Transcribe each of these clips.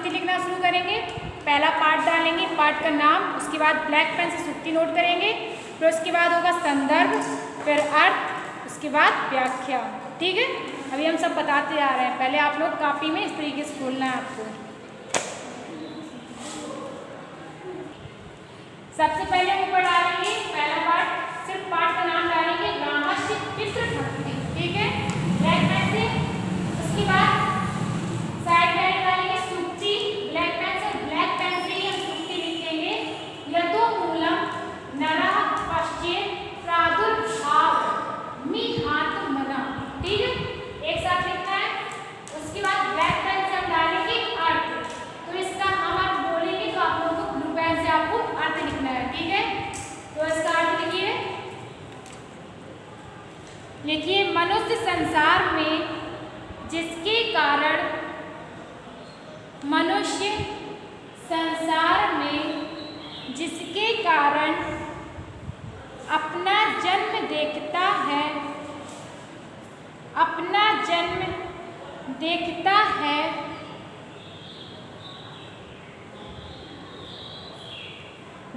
सूक्ति लिखना शुरू करेंगे। पहला पाठ डालेंगे, पाठ का नाम, उसके बाद ब्लैक पेन से सूक्ति नोट करेंगे, फिर उसके बाद होगा संदर्भ, फिर अर्थ, उसके बाद व्याख्या। ठीक है, अभी हम सब बताते जा रहे हैं। पहले आप लोग कॉपी में इस तरीके से खोलना है आपको। सबसे पहले ऊपर डालेंगे पहला पाठ, सिर्फ पाठ का नाम डालेंगे, रामस्य पितृभक्ति। ठीक है, ब्लैक पेन से। उसके बाद साइड में डालेंगे सूक्ति, ब्लैक पेन से। ब्लैक पेन से ही हम सूक्ति लिखेंगे। यतो मूलम नरः पश्चेत् प्रादुर्भाव मिहात्मना। ठीक है, एक साथ लिखना है। उसके बाद ब्लैक पेन से हम डालेंगे अर्थ। तो इसका हम आप बोलेंगे तो आप लोगों को ब्लू पेन से आपको अर्थ लिखना है। ठीक है, तो इसका अर्थ लिखिए। लिखिए, मनुष्य संसार में जिसके कारण, मनुष्य संसार में जिसके कारण अपना जन्म देखता है, अपना जन्म देखता है,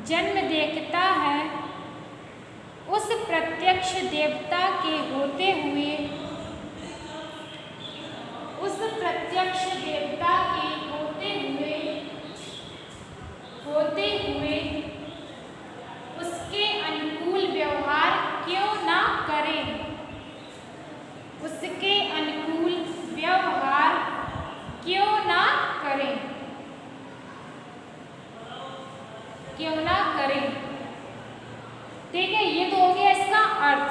जन्म देखता है, उस प्रत्यक्ष देवता के होते हुए, उस प्रत्यक्ष देवता के होते हुए उसके अनुकूल व्यवहार क्यों ना करें, उसके अनुकूल व्यवहार क्यों ना करें, क्यों ना करें। ठीक है, ये तो हो गया इसका अर्थ।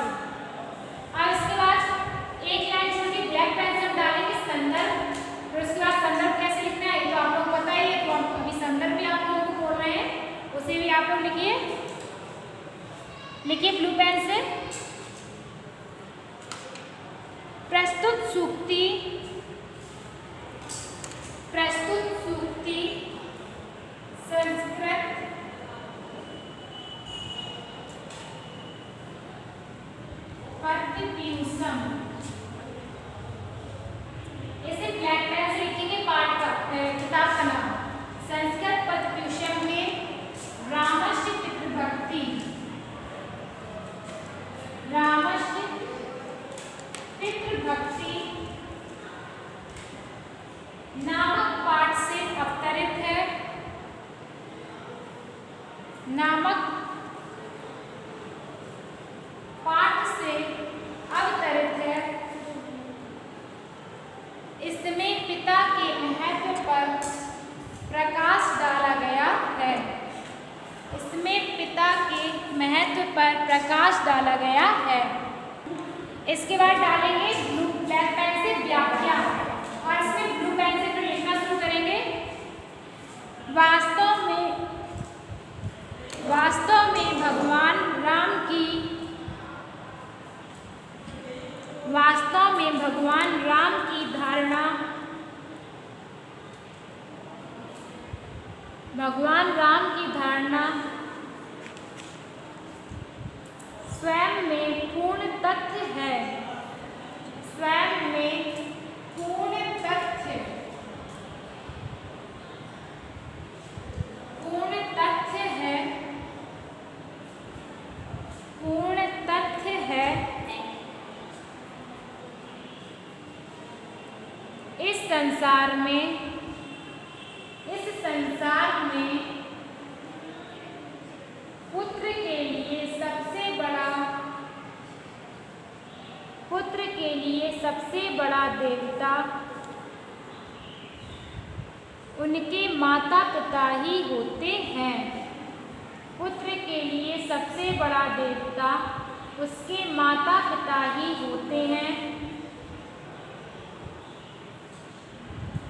अब इसके बाद एक लाइन छोड़ के ब्लैक पेन से हम डालेंगे संदर्भ, फिर उसके बाद संदर्भ कैसे लिखना है ये तो आप लोग को पता ही है, तो हम अभी संदर्भ भी आप लोगों को बोल रहे हैं, उसे भी आप लोग लिखिए। लिखिए ब्लू पेन से, प्रस्तुत सूक्ति, प्रस्तुत सूक्ति संस्कृत पद्यपीयूषम। इसे ब्लैक पेन से लिखेंगे पाठ का, किताब का नाम, संस्कृत पद्यपीयूषम में रामस्य पितृभक्ति, रामस्य पितृभक्ति नामक पाठ से अवतरित है, नामक पाठ से अवतरित है। इसमें पिता के महत्व पर प्रकाश डाला गया है, इसमें पिता के महत्व पर प्रकाश डाला गया है। इसके बाद डालेंगे ब्लू ब्लैक पेन से व्याख्या, और इसमें ब्लू पेन से फिर लिखना शुरू करेंगे। वास्तव में भगवान राम की, वास्तव में भगवान राम की धारणा, भगवान राम की धारणा स्वयं में पूर्ण तथ्य है, स्वयं में पूर्ण तथ्य, पूर्ण तथ्य है, पूर्ण तथ्य है। इस संसार में, इस संसार में पुत्र के लिए सबसे बड़ा, पुत्र के लिए सबसे बड़ा देवता उनके माता पिता ही होते हैं। पुत्र के लिए सबसे बड़ा देवता उसके माता पिता ही होते हैं,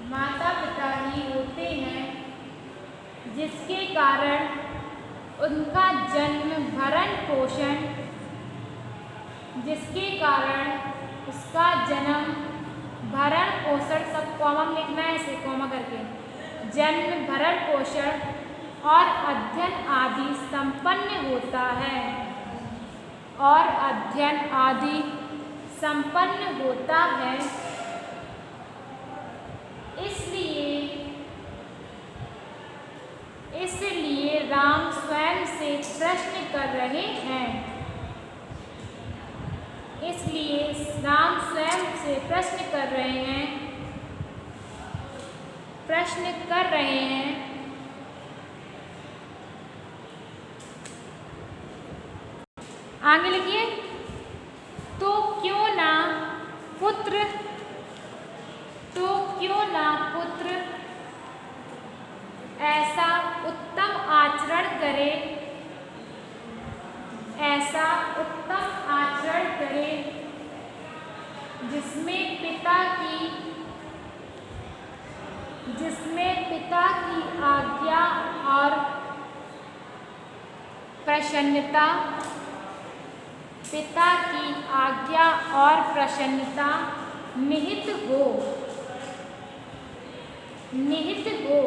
माता पिता ही होते हैं, जिसके कारण उनका जन्म भरण पोषण, जिसके कारण उसका जन्म भरण पोषण, सब कॉमा में लिखना है इसे कॉमा करके, जन्म भरण पोषण और अध्ययन आदि संपन्न होता है, और अध्ययन आदि संपन्न होता है। इसलिए इसलिए राम स्वयं से प्रश्न कर रहे हैं। इसलिए राम स्वयं से प्रश्न कर रहे हैं। प्रश्न कर रहे हैं। आगे लिखिए। तो क्यों ना पुत्र, तो क्यों ना पुत्र ऐसा उत्तम आचरण करे, ऐसा उत्तम आचरण करे जिसमें पिता की आज्ञा और प्रसन्नता, पिता की आज्ञा और प्रसन्नता निहित हो, निहित हो।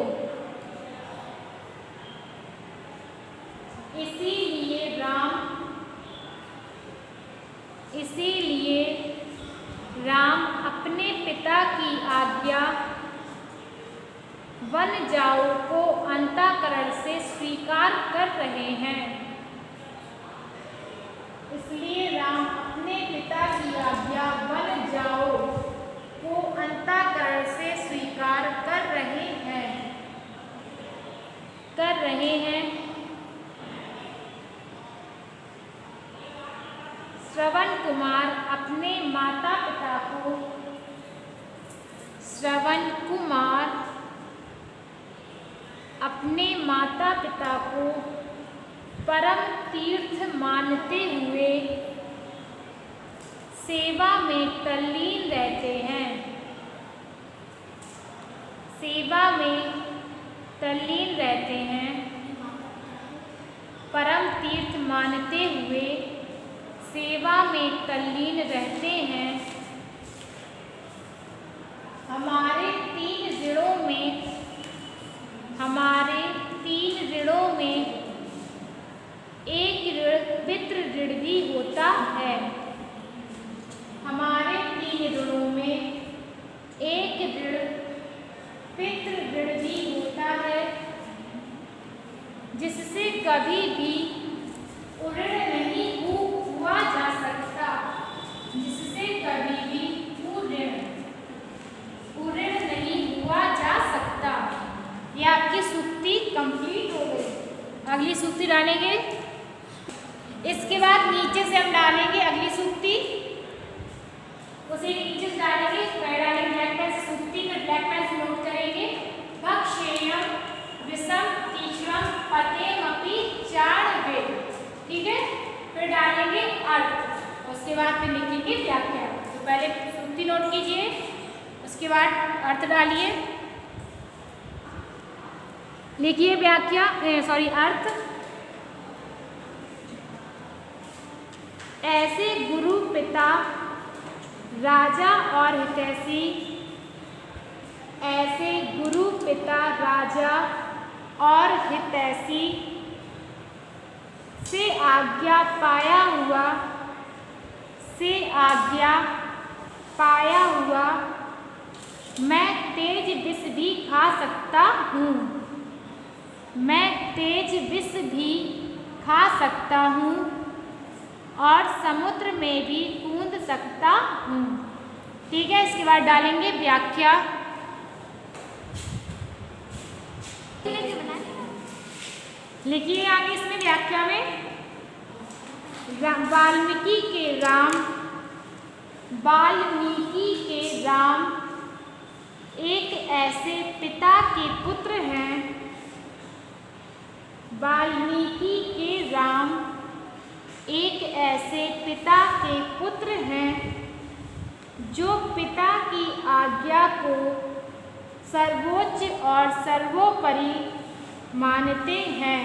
इसीलिए राम अपने पिता की आज्ञा वन जाओ को अंतःकरण से स्वीकार कर रहे हैं। इसलिए राम अपने पिता की आज्ञा वन जाओ को अंतःकरण से स्वीकार कर रहे हैं, कर रहे हैं। श्रवण कुमार अपने माता पिता को, श्रवण कुमार अपने माता पिता को परम तीर्थ मानते हुए सेवा में तल्लीन रहते हैं, सेवा में तल्लीन रहते हैं। परम तीर्थ मानते हुए सेवा में तल्लीन रहते हैं। हमारे तीन ऋणों में एक ऋण पितृ ऋण भी होता है। हमारे तीन ऋणों में एक ऋण पितृ ऋण भी होता है, जिससे कभी भी उऋण नहीं हुआ जा सकता, जिससे कभी भी उऋण नहीं हुआ जा सकता। यह आपकी सूक्ति कंप्लीट हो गई। अगली सूक्ति डालेंगे। इसके बाद नीचे से हम डालेंगे अगली सूक्ति, उसी नीचे से डालेंगे। पहले डालेंगे ब्लैक पेन से सूक्ति, फिर ब्लैक पेन से नोट करेंगे। भक्षेयम विषम तीक्ष्णम पतेमपि चाणवे। ठीक है, फिर डालेंगे अर्थ, उसके बाद फिर लिखेंगे व्याख्या। तो पहले सूक्ति नोट कीजिए, उसके बाद अर्थ डालिए, लिखिए व्याख्या, अर्थ। ऐसे गुरु पिता राजा और हितैषी, ऐसे गुरु पिता राजा और हितैषी से आज्ञा पाया हुआ मैं तेज विष भी खा सकता हूँ, मैं तेज विष भी खा सकता हूँ और समुद्र में भी कूद सकता हूँ। ठीक है, इसके बाद डालेंगे व्याख्या। लिखिए आगे इसमें व्याख्या में, वाल्मीकि के राम एक ऐसे पिता के पुत्र हैं। वाल्मीकि के राम एक ऐसे पिता के पुत्र हैं जो पिता की आज्ञा को सर्वोच्च और सर्वोपरि मानते हैं,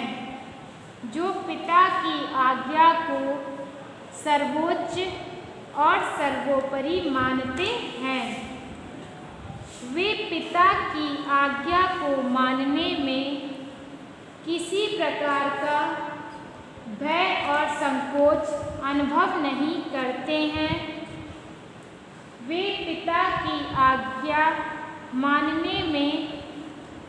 जो पिता की आज्ञा को सर्वोच्च और सर्वोपरि मानते हैं। वे पिता की आज्ञा को मानने में किसी प्रकार का भय और संकोच अनुभव नहीं करते हैं। वे पिता की आज्ञा मानने में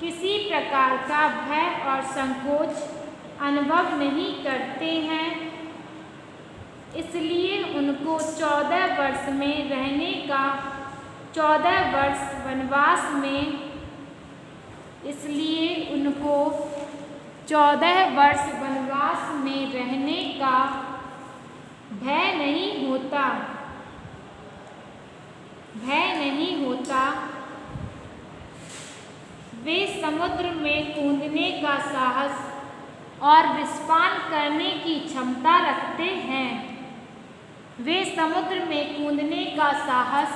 किसी प्रकार का भय और संकोच अनुभव नहीं करते हैं, इसलिए उनको 14 वर्ष में रहने का 14 वर्ष वनवास में इसलिए उनको 14 वर्ष वनवास में रहने का भय नहीं होता, भय नहीं होता। वे समुद्र में कूदने का साहस और विस्फान करने की क्षमता रखते हैं। वे समुद्र में कूदने का साहस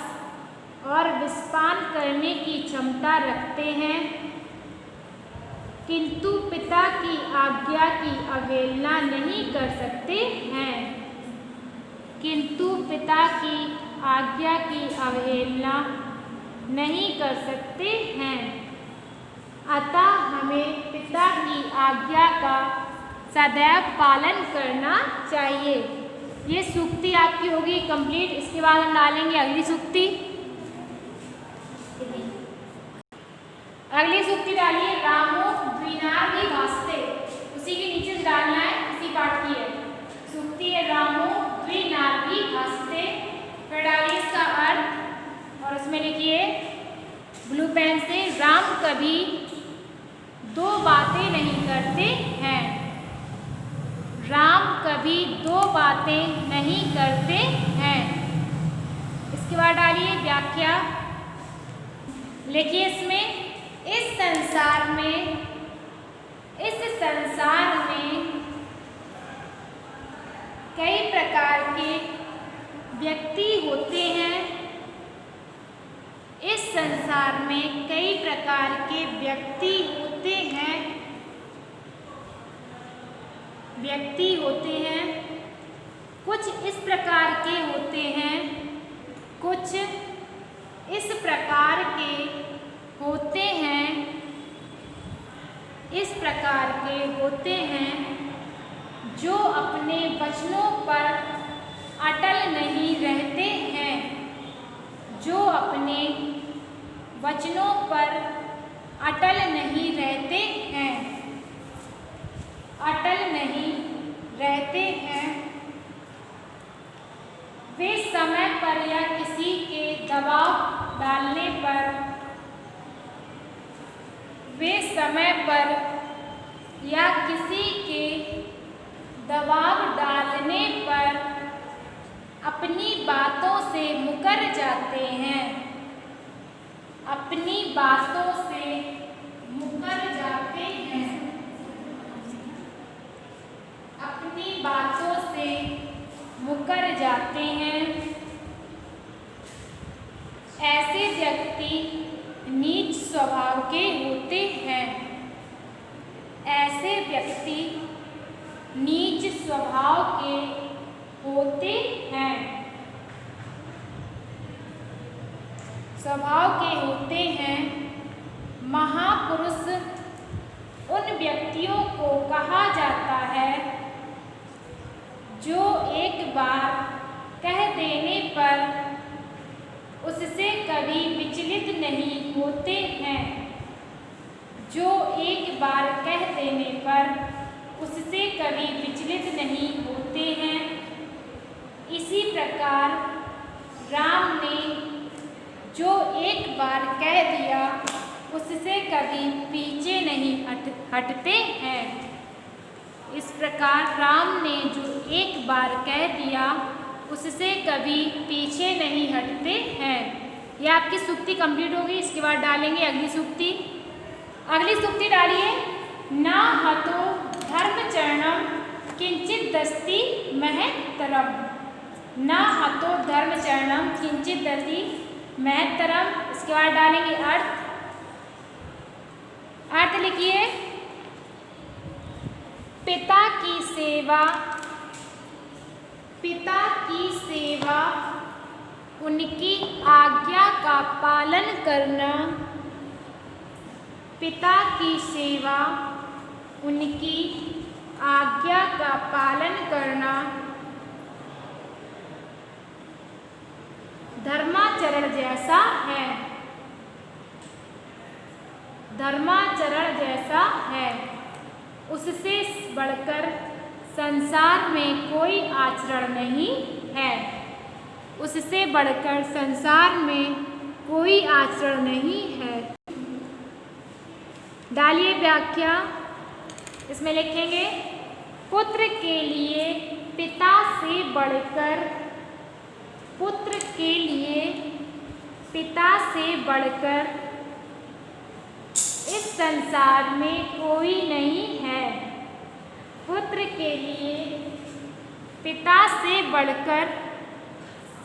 और विस्फान करने की क्षमता रखते हैं, किंतु पिता की आज्ञा की अवहेलना नहीं कर सकते हैं, किंतु पिता की आज्ञा की अवहेलना नहीं कर सकते हैं। अतः हमें पिता की आज्ञा का सदैव पालन करना चाहिए। ये सूक्ति आपकी होगी कंप्लीट। इसके बाद हम डालेंगे अगली सूक्ति। अगली सूक्ति डालिए रामो द्विनार भी भासते, उसी के नीचे डालना है, उसी पाठ की है सूक्ति है रामो द्विनार भी भासते। फिर डालिए इसका अर्थ और उसमें लिखिए ब्लू पेन से राम कभी दो बातें नहीं करते हैं, राम कभी दो बातें नहीं करते हैं। इसके बाद डालिए व्याख्या, लिखिए इसमें इस संसार में कई प्रकार के व्यक्ति होते हैं, इस संसार में कई प्रकार के व्यक्ति होते हैं, कुछ इस प्रकार के होते हैं, कुछ इस प्रकार के होते हैं, इस प्रकार के होते हैं जो अपने वचनों पर अटल नहीं रहते हैं, जो अपने वचनों पर अटल नहीं रहते हैं, अटल नहीं रहते हैं। वे समय पर या किसी के दबाव डालने पर, वे समय पर या किसी के दबाव डालने पर अपनी बातों से मुकर जाते हैं, अपनी बातों से मुकर जाते हैं, अपनी बातों से मुकर जाते हैं। ऐसे व्यक्ति नीच स्वभाव के होते हैं, ऐसे व्यक्ति नीच स्वभाव के होते हैं, स्वभाव के होते हैं। महापुरुष उन व्यक्तियों को कहा जाता है जो एक बार कह देने पर उससे कभी विचलित नहीं होते हैं, जो एक बार कह देने पर उससे कभी विचलित नहीं होते हैं। इसी प्रकार राम ने जो एक बार कह दिया उससे कभी पीछे नहीं हटते हैं। इस प्रकार राम ने जो एक बार कह दिया उससे कभी पीछे नहीं हटते हैं। यह आपकी सूक्ति कंप्लीट होगी। इसके बाद डालेंगे अगली सूक्ति। अगली सूक्ति डालिए ना हतो धर्म चरणम किंचित दस्ति महत्तरम, ना हतो धर्म चरणम किंचित दस्ति महत्तरम। इसके बाद डालेंगे अर्थ। अर्थ लिखिए पिता की सेवा, पिता की सेवा उनकी आज्ञा का पालन करना, पिता की सेवा उनकी आज्ञा का पालन करना धर्माचरण जैसा है, धर्माचरण जैसा है। उससे बढ़कर संसार में कोई आचरण नहीं है। उससे बढ़कर संसार में कोई आचरण नहीं है। डालिए व्याख्या। इसमें लिखेंगे पुत्र के लिए पिता से बढ़कर, पुत्र के लिए पिता से बढ़कर इस संसार में कोई नहीं है। पुत्र के लिए पिता से बढ़कर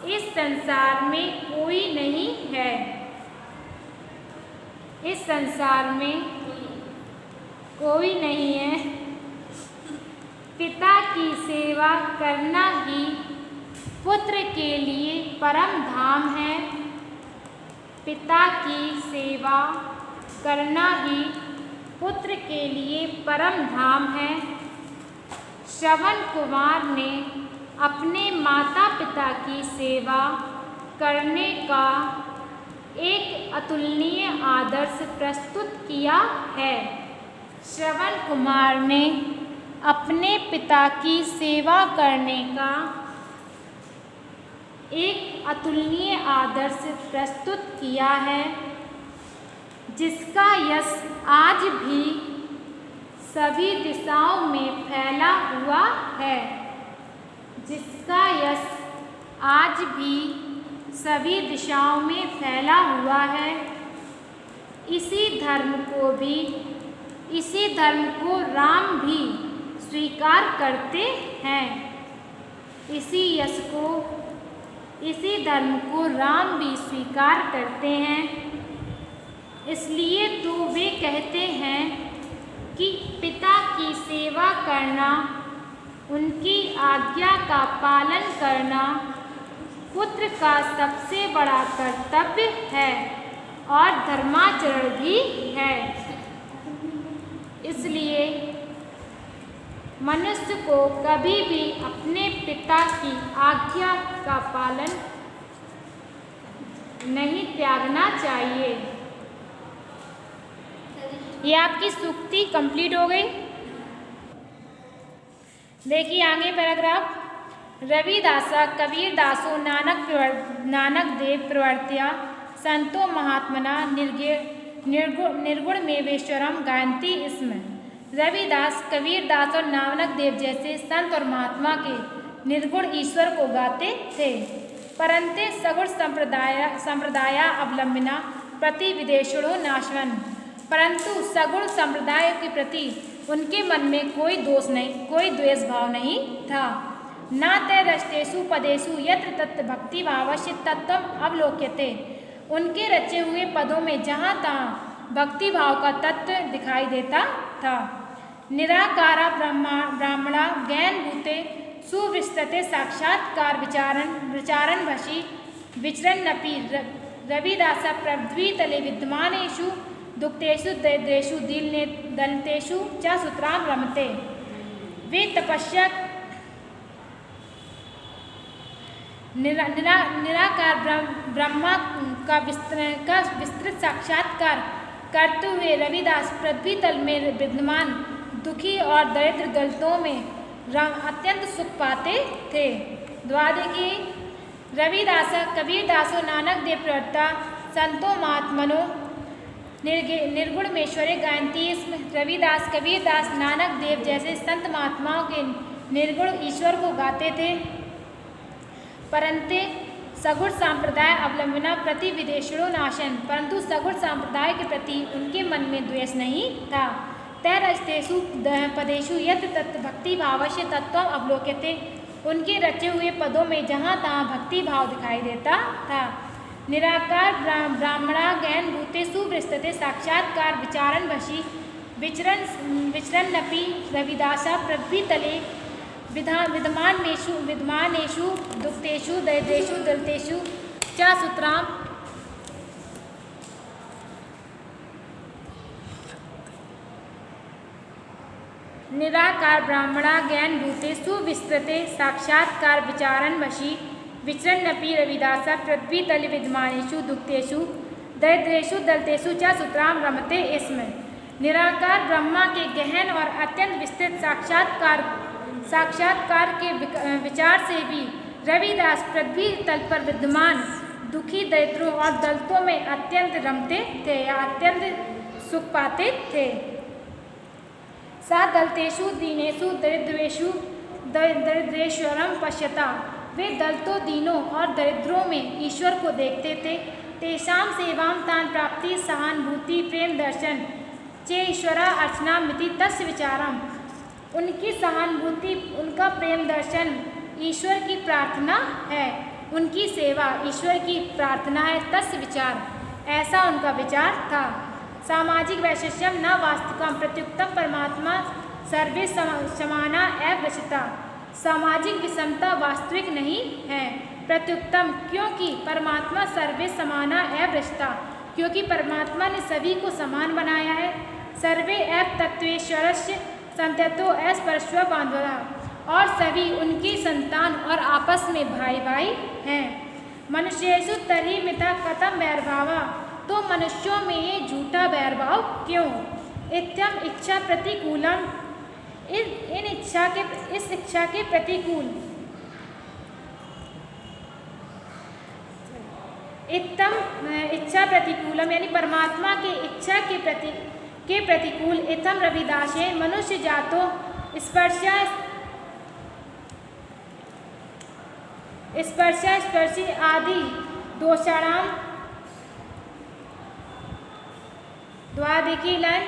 इस संसार में कोई नहीं है। इस संसार में कोई नहीं है। पिता की सेवा करना ही पुत्र के लिए परम धाम है। पिता की सेवा करना ही पुत्र के लिए परम धाम है। श्रवण कुमार ने अपने माता पिता की सेवा करने का एक अतुलनीय आदर्श प्रस्तुत किया है। श्रवण कुमार ने अपने पिता की सेवा करने का एक अतुलनीय आदर्श प्रस्तुत किया है, जिसका यश आज भी सभी दिशाओं में फैला हुआ है। जिसका यश आज भी सभी दिशाओं में फैला हुआ है। इसी धर्म को राम भी स्वीकार करते हैं। इसी धर्म को राम भी स्वीकार करते हैं। इसलिए तो वे कहते हैं कि पिता की सेवा करना, उनकी आज्ञा का पालन करना पुत्र का सबसे बड़ा कर्तव्य है और धर्माचरण भी है। इसलिए मनुष्य को कभी भी अपने पिता की आज्ञा का पालन नहीं त्यागना चाहिए। ये आपकी सूक्ति कंप्लीट हो गई। देखिए आगे पैराग्राफ। रविदासा कबीरदासो नानक देव प्रवर्त्या संतो महात्मना निर्गुण मेवेश्वरम गायन्ति स्म। रविदास, कबीरदास और नानक देव जैसे संत और महात्मा के निर्गुण ईश्वर को गाते थे, परंतु सगुण संप्रदाय अवलंबिना प्रति विदेशुणो नाशवन। परंतु सगुण संप्रदाय के प्रति उनके मन में कोई द्वेष भाव नहीं था। न ते रचतेषु पदेषु यत्र तत्र भक्ति भावस्य तत्त्वम् अवलोक्यते। उनके रचे हुए पदों में जहाँ तहाँ भक्ति भाव का तत्व दिखाई देता था। निराकारा ब्राह्मणा ज्ञान भूते सुविस्तृते साक्षात्कार विचारण वशी विचरन्नपि रविदास पृथ्वीतले विद्यमानेषु दुक्तेषु दरिद्रेषु दलितेषु च सूत्रां रमते। वे तपस्या निराकार ब्रह्मा का विस्तृत साक्षात्कार करते हुए रविदास पृथ्वी तल में विद्यमान दुखी और दरिद्र दलितों में अत्यंत सुख पाते थे। द्वादश की रविदास कबीरदासो नानक देव प्रवर्ता संतो महात्मनो निर्गुणमेश्वरे गायन्ति स्म। रविदास, कबीरदास, नानक देव जैसे संत महात्माओं के निर्गुण ईश्वर को गाते थे, परंतु सगुण संप्रदाय अवलंबना प्रति विदेशुणो नाशन। परंतु सगुण संप्रदाय के प्रति उनके मन में द्वेष नहीं था। तैरस्तेषु पदेषु यत्र तत्र भक्ति भावस्य तत्त्वम् अवलोक्यते। उनके रचे हुए पदों में जहाँ तहाँ भक्ति भाव दिखाई देता था। निराकार ब्राह्मणा ज्ञान भूते सुविस्तृते साक्षात्कार विचारण वशी विचरन्नपि रविदासा पृथ्वी तले विद्यमानेषु दुक्तेषु दरिद्रेषु दलितेषु च सूत्रां निराकार ब्राह्मणा ज्ञान भूते सुविस्तृते साक्षात्कार विचारण वशी विचरन्नपि रविदासा पृथ्वी तले विद्यमानेषु दुक्तेषु दरिद्रेषु दलतेषु च सुतरां रमते स्म। निराकार ब्रह्मा के गहन और अत्यंत विस्तृत साक्षात्कार के विचार से भी रविदास पृथ्वी तल पर विद्यमान दुखी दरिद्रों और दलितों में अत्यंत रमते थे या अत्यंत सुख पाते थे। सा दलितेषु दीनेषु दरिद्रेश्वरं पश्यता, वे दलितों, दीनों और दरिद्रों में ईश्वर को देखते थे। तेषां सेवां तान् प्राप्ति सहानुभूति प्रेम दर्शन चे ईश्वरा अर्चना मिति तस्य विचारम। उनकी सहानुभूति, उनका प्रेम दर्शन ईश्वर की प्रार्थना है, उनकी सेवा ईश्वर की प्रार्थना है, तस्य विचार, ऐसा उनका विचार था। सामाजिक वैशिष्ट्यम न वास्तविकम प्रत्युक्तम परमात्मा सर्वे समाना एव रचिता। सामाजिक विषमता वास्तविक नहीं है, प्रत्युक्तम, क्योंकि परमात्मा सर्वे समाना एव रचिता, क्योंकि परमात्मा ने सभी को समान बनाया है। सर्वे एव तत्वेश्वरस्य संततो एस परश्व बांधवा, और सभी उनकी संतान और आपस में भाई भाई हैं। मनुष्येषु तर्हि मिथ्या कथम वैरभावा, तो मनुष्यों में ये झूठा वैरभाव क्यों। इत्यम इच्छा प्रतिकूलम, इस इच्छा के प्रतिकूल, इत्तम इच्छा प्रतिकूलम यानी परमात्मा की इच्छा के प्रतिकूल इतम रविदासे मनुष्य जातो स्पर्शी आदि दोषाणाम द्वादिकीलन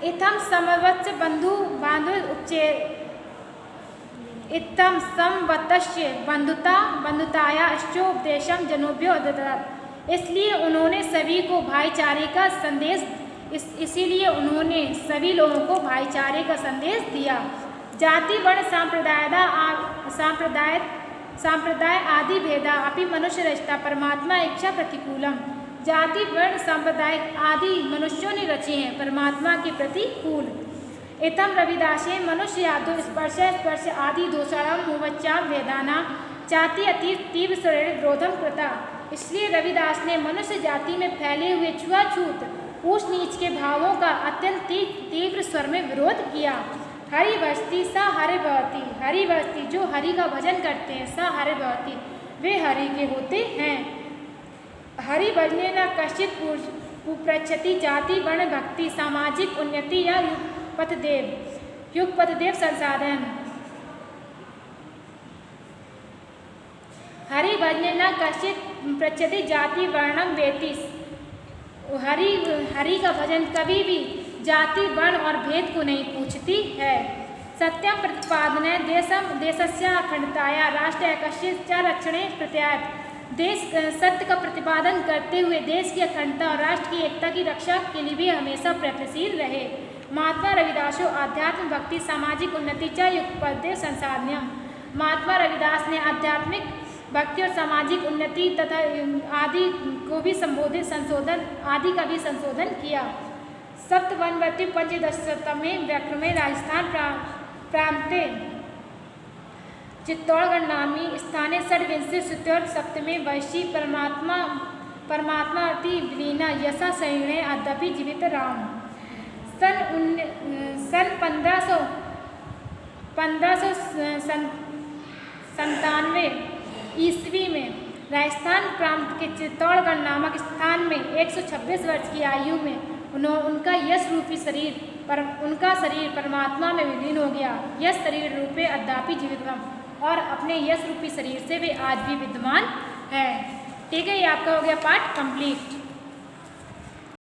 इतम समवत्स बांधु उपचे इतम समवतस्य बंधुताया अष्टोपदेशम जनोभ्यो ददत्। इसलिए उन्होंने सभी को भाईचारे का संदेश इसीलिए उन्होंने सभी लोगों को भाईचारे का संदेश दिया। जाति वर्ण सांप्रदाय आदि भेदा अपि मनुष्य रचता परमात्मा इच्छा प्रतिकूलम। जाति वर्ण सांप्रदाय आदि मनुष्यों ने रचे हैं, परमात्मा के प्रतिकूल। इतम रविदासे मनुष्य यादो स्पर्श आदि दोषाणाम मुवच्चाम भेदाना जाति अतीत तीव्र स्वरेण विरोधम कृता। इसलिए रविदास ने मनुष्य जाति में फैले हुए छुआछूत ऊंच नीच के भावों का अत्यंत तीव्र स्वर में विरोध किया। हरिभक्ति सा हरि भवती, हरिभक्ति जो हरि का भजन करते हैं, सा हरि भवती वे हरि के होते हैं। हरि भजने न कश्चित कुप्रच्छति जाति वर्ण भक्ति सामाजिक उन्नति या युगपथदेव संसाधन। हरि भजने न कश्चित पृच्छति जाति वर्णम वेति। हरि का भजन कभी भी जाति वर्ण और भेद को नहीं पूछती है। सत्यम प्रतिपादने देशस्य अखंडताया राष्ट्र ऐक्य च रक्षणे प्रत्यायत। देश सत्य का प्रतिपादन करते हुए देश की अखंडता और राष्ट्र की एकता की रक्षा के लिए भी हमेशा प्रयत्नशील रहे। महात्मा रविदासो आध्यात्म भक्ति सामाजिक उन्नति च युगपथदेव संसाधनम। महात्मा रविदास ने आध्यात्मिक भक्ति और सामाजिक उन्नति तथा आदि को भी संशोधन आदि का भी संशोधन किया। सप्तवनवर्ती पंचदशतमे व्याक्रमे राजस्थान प्रांते चित्तौड़गढ़ नामी स्थाने षड्विंशति श्रुत्योर सप्तमे वैशी परमात्माति विलीना यशा संयुणे अद्यापि जीवित राम। सन 1597 ईस्वी में राजस्थान प्रांत के चित्तौड़गढ़ नामक स्थान में 126 वर्ष की आयु में उनका यश रूपी उनका शरीर परमात्मा में विलीन हो गया। यश शरीर रूपे अद्यापि जीवितम, और अपने यश रूपी शरीर से वे आज भी विद्यमान है। ठीक है, ये आपका हो गया पाठ कंप्लीट।